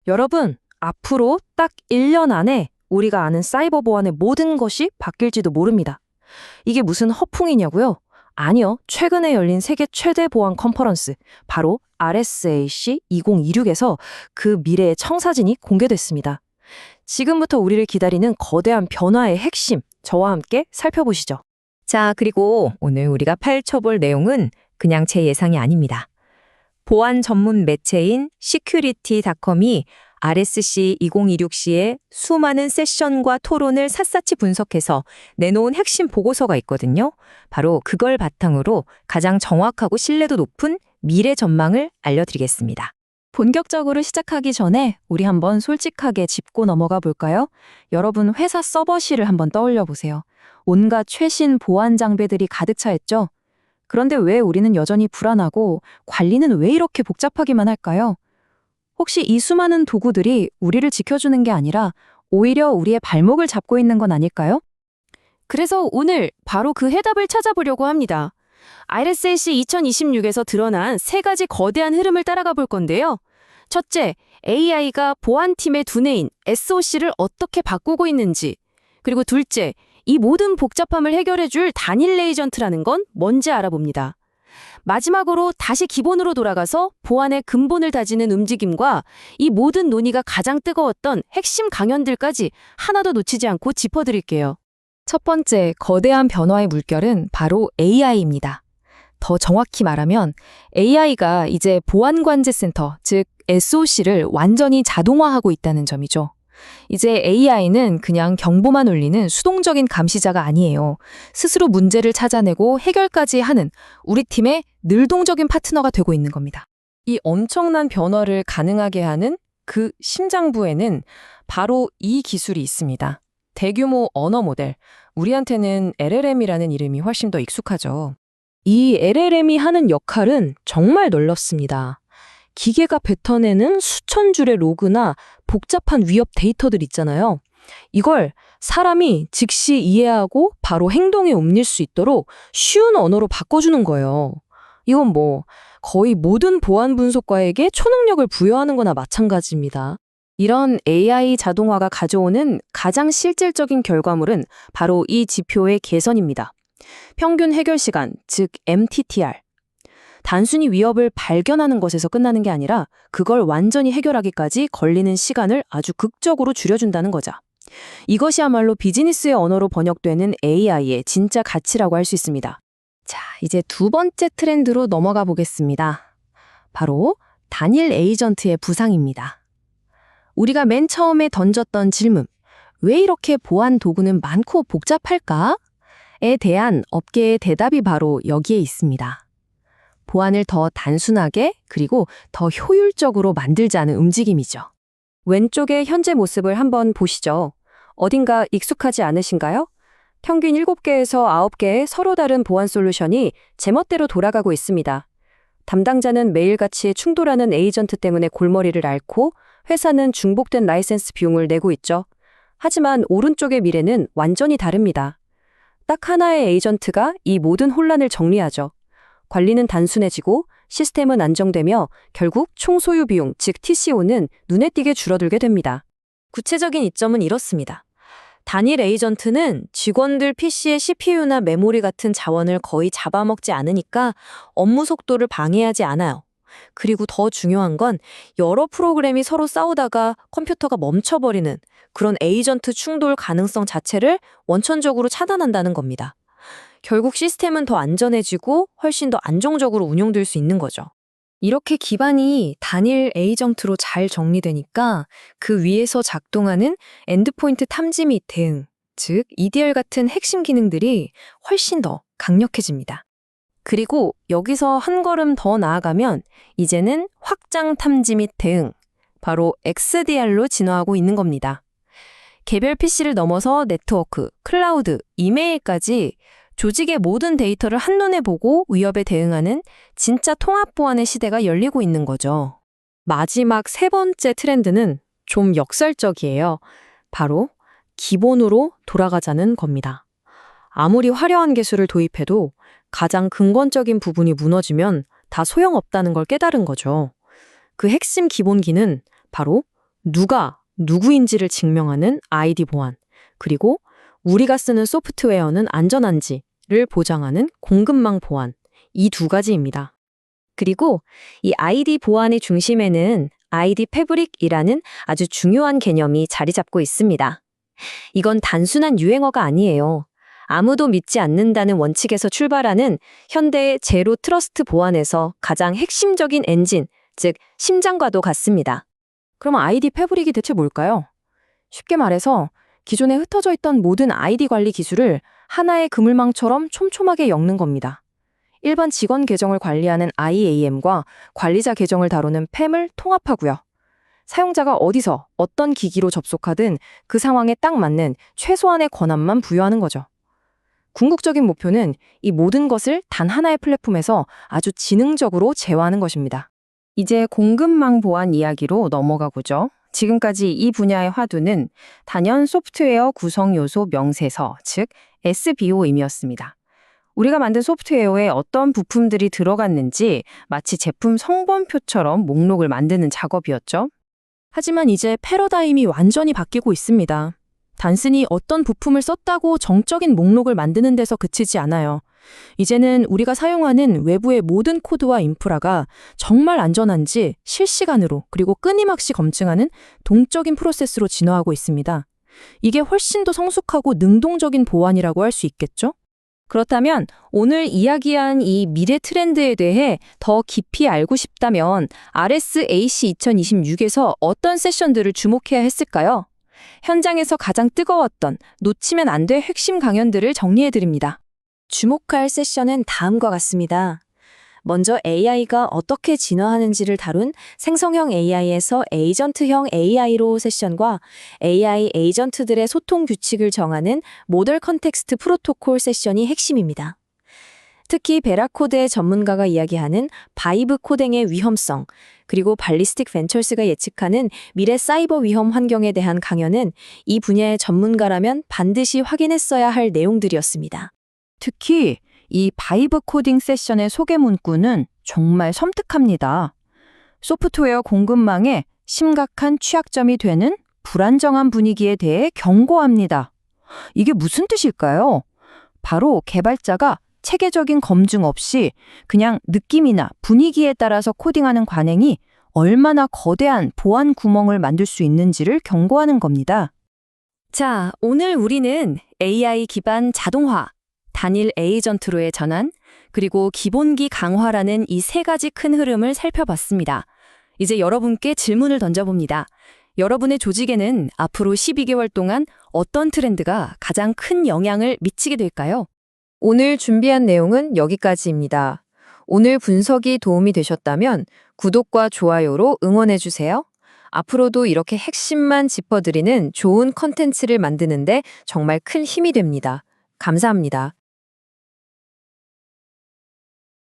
여러분, 앞으로 딱 1년 안에 우리가 아는 사이버 보안의 모든 것이 바뀔지도 모릅니다. 이게 무슨 허풍이냐고요? 아니요. 최근에 열린 세계 최대 보안 컨퍼런스, 바로 RSAC 2026에서 그 미래의 청사진이 공개됐습니다. 지금부터 우리를 기다리는 거대한 변화의 핵심, 저와 함께 살펴보시죠. 자, 그리고 오늘 우리가 파헤쳐볼 내용은 그냥 제 예상이 아닙니다. 보안 전문 매체인 시큐리티닷컴이 RSC 2026시의 수많은 세션과 토론을 샅샅이 분석해서 내놓은 핵심 보고서가 있거든요. 바로 그걸 바탕으로 가장 정확하고 신뢰도 높은 미래 전망을 알려드리겠습니다. 본격적으로 시작하기 전에 우리 한번 솔직하게 짚고 넘어가 볼까요? 여러분 회사 서버실을 한번 떠올려 보세요. 온갖 최신 보안 장비들이 가득 차 있죠? 그런데 왜 우리는 여전히 불안하고 관리는 왜 이렇게 복잡하기만 할까요? 혹시 이 수많은 도구들이 우리를 지켜주는 게 아니라 오히려 우리의 발목을 잡고 있는 건 아닐까요? 그래서 오늘 바로 그 해답을 찾아보려고 합니다. RSAC 2026에서 드러난 세 가지 거대한 흐름을 따라가 볼 건데요. 첫째, AI가 보안팀의 두뇌인 SOC를 어떻게 바꾸고 있는지. 그리고 둘째, 이 모든 복잡함을 해결해줄 단일 에이전트라는 건 뭔지 알아봅니다. 마지막으로 다시 기본으로 돌아가서 보안의 근본을 다지는 움직임과 이 모든 논의가 가장 뜨거웠던 핵심 강연들까지 하나도 놓치지 않고 짚어드릴게요. 첫 번째, 거대한 변화의 물결은 바로 AI입니다. 더 정확히 말하면 AI가 이제 보안관제센터, 즉 SOC를 완전히 자동화하고 있다는 점이죠. 이제 AI는 그냥 경보만 울리는 수동적인 감시자가 아니에요. 스스로 문제를 찾아내고 해결까지 하는 우리 팀의 능동적인 파트너가 되고 있는 겁니다. 이 엄청난 변화를 가능하게 하는 그 심장부에는 바로 이 기술이 있습니다. 대규모 언어 모델, 우리한테는 LLM이라는 이름이 훨씬 더 익숙하죠. 이 LLM이 하는 역할은 정말 놀랍습니다. 기계가 뱉어내는 수천 줄의 로그나 복잡한 위협 데이터들 있잖아요. 이걸 사람이 즉시 이해하고 바로 행동에 옮길 수 있도록 쉬운 언어로 바꿔주는 거예요. 이건 거의 모든 보안 분석가에게 초능력을 부여하는 거나 마찬가지입니다. 이런 AI 자동화가 가져오는 가장 실질적인 결과물은 바로 이 지표의 개선입니다. 평균 해결 시간, 즉 MTTR. 단순히 위협을 발견하는 것에서 끝나는 게 아니라 그걸 완전히 해결하기까지 걸리는 시간을 아주 극적으로 줄여준다는 거죠. 이것이야말로 비즈니스의 언어로 번역되는 AI의 진짜 가치라고 할 수 있습니다. 자, 이제 두 번째 트렌드로 넘어가 보겠습니다. 바로 단일 에이전트의 부상입니다. 우리가 맨 처음에 던졌던 질문, 왜 이렇게 보안 도구는 많고 복잡할까?에 대한 업계의 대답이 바로 여기에 있습니다. 보안을 더 단순하게 그리고 더 효율적으로 만들자는 움직임이죠. 왼쪽의 현재 모습을 한번 보시죠. 어딘가 익숙하지 않으신가요? 평균 7개에서 9개의 서로 다른 보안 솔루션이 제멋대로 돌아가고 있습니다. 담당자는 매일같이 충돌하는 에이전트 때문에 골머리를 앓고 회사는 중복된 라이센스 비용을 내고 있죠. 하지만 오른쪽의 미래는 완전히 다릅니다. 딱 하나의 에이전트가 이 모든 혼란을 정리하죠. 관리는 단순해지고 시스템은 안정되며 결국 총 소유 비용, 즉 TCO는 눈에 띄게 줄어들게 됩니다. 구체적인 이점은 이렇습니다. 단일 에이전트는 직원들 PC의 CPU나 메모리 같은 자원을 거의 잡아먹지 않으니까 업무 속도를 방해하지 않아요. 그리고 더 중요한 건 여러 프로그램이 서로 싸우다가 컴퓨터가 멈춰버리는 그런 에이전트 충돌 가능성 자체를 원천적으로 차단한다는 겁니다. 결국 시스템은 더 안전해지고 훨씬 더 안정적으로 운용될 수 있는 거죠. 이렇게 기반이 단일 에이전트로 잘 정리되니까 그 위에서 작동하는 엔드포인트 탐지 및 대응, 즉 EDR 같은 핵심 기능들이 훨씬 더 강력해집니다. 그리고 여기서 한 걸음 더 나아가면 이제는 확장 탐지 및 대응, 바로 XDR로 진화하고 있는 겁니다. 개별 PC를 넘어서 네트워크, 클라우드, 이메일까지 조직의 모든 데이터를 한눈에 보고 위협에 대응하는 진짜 통합 보안의 시대가 열리고 있는 거죠. 마지막 세 번째 트렌드는 좀 역설적이에요. 바로 기본으로 돌아가자는 겁니다. 아무리 화려한 기술을 도입해도 가장 근본적인 부분이 무너지면 다 소용없다는 걸 깨달은 거죠. 그 핵심 기본기는 바로 누가 누구인지를 증명하는 아이디 보안, 그리고 우리가 쓰는 소프트웨어는 안전한지를 보장하는 공급망 보안, 이 두 가지입니다. 그리고 이 아이디 보안의 중심에는 아이디 패브릭이라는 아주 중요한 개념이 자리 잡고 있습니다. 이건 단순한 유행어가 아니에요. 아무도 믿지 않는다는 원칙에서 출발하는 현대의 제로 트러스트 보안에서 가장 핵심적인 엔진, 즉 심장과도 같습니다. 그럼 아이디 패브릭이 대체 뭘까요? 쉽게 말해서 기존에 흩어져 있던 모든 아이디 관리 기술을 하나의 그물망처럼 촘촘하게 엮는 겁니다. 일반 직원 계정을 관리하는 IAM과 관리자 계정을 다루는 PAM을 통합하고요. 사용자가 어디서 어떤 기기로 접속하든 그 상황에 딱 맞는 최소한의 권한만 부여하는 거죠. 궁극적인 목표는 이 모든 것을 단 하나의 플랫폼에서 아주 지능적으로 제어하는 것입니다. 이제 공급망 보안 이야기로 넘어가보죠. 지금까지 이 분야의 화두는 단연 소프트웨어 구성 요소 명세서, 즉 SBO임이었습니다. 우리가 만든 소프트웨어에 어떤 부품들이 들어갔는지 마치 제품 성분표처럼 목록을 만드는 작업이었죠. 하지만 이제 패러다임이 완전히 바뀌고 있습니다. 단순히 어떤 부품을 썼다고 정적인 목록을 만드는 데서 그치지 않아요. 이제는 우리가 사용하는 외부의 모든 코드와 인프라가 정말 안전한지 실시간으로 그리고 끊임없이 검증하는 동적인 프로세스로 진화하고 있습니다. 이게 훨씬 더 성숙하고 능동적인 보안이라고 할 수 있겠죠? 그렇다면 오늘 이야기한 이 미래 트렌드에 대해 더 깊이 알고 싶다면 RSAC 2026에서 어떤 세션들을 주목해야 했을까요? 현장에서 가장 뜨거웠던 놓치면 안 될 핵심 강연들을 정리해드립니다. 주목할 세션은 다음과 같습니다. 먼저 AI가 어떻게 진화하는지를 다룬 생성형 AI에서 에이전트형 AI로 세션과 AI 에이전트들의 소통 규칙을 정하는 모델 컨텍스트 프로토콜 세션이 핵심입니다. 특히 베라코드의 전문가가 이야기하는 바이브 코딩의 위험성, 그리고 발리스틱 벤처스가 예측하는 미래 사이버 위험 환경에 대한 강연은 이 분야의 전문가라면 반드시 확인했어야 할 내용들이었습니다. 특히 이 바이브 코딩 세션의 소개 문구는 정말 섬뜩합니다. 소프트웨어 공급망에 심각한 취약점이 되는 불안정한 분위기에 대해 경고합니다. 이게 무슨 뜻일까요? 바로 개발자가 체계적인 검증 없이 그냥 느낌이나 분위기에 따라서 코딩하는 관행이 얼마나 거대한 보안 구멍을 만들 수 있는지를 경고하는 겁니다. 자, 오늘 우리는 AI 기반 자동화, 단일 에이전트로의 전환, 그리고 기본기 강화라는 이 세 가지 큰 흐름을 살펴봤습니다. 이제 여러분께 질문을 던져봅니다. 여러분의 조직에는 앞으로 12개월 동안 어떤 트렌드가 가장 큰 영향을 미치게 될까요? 오늘 준비한 내용은 여기까지입니다. 오늘 분석이 도움이 되셨다면 구독과 좋아요로 응원해주세요. 앞으로도 이렇게 핵심만 짚어드리는 좋은 컨텐츠를 만드는데 정말 큰 힘이 됩니다. 감사합니다.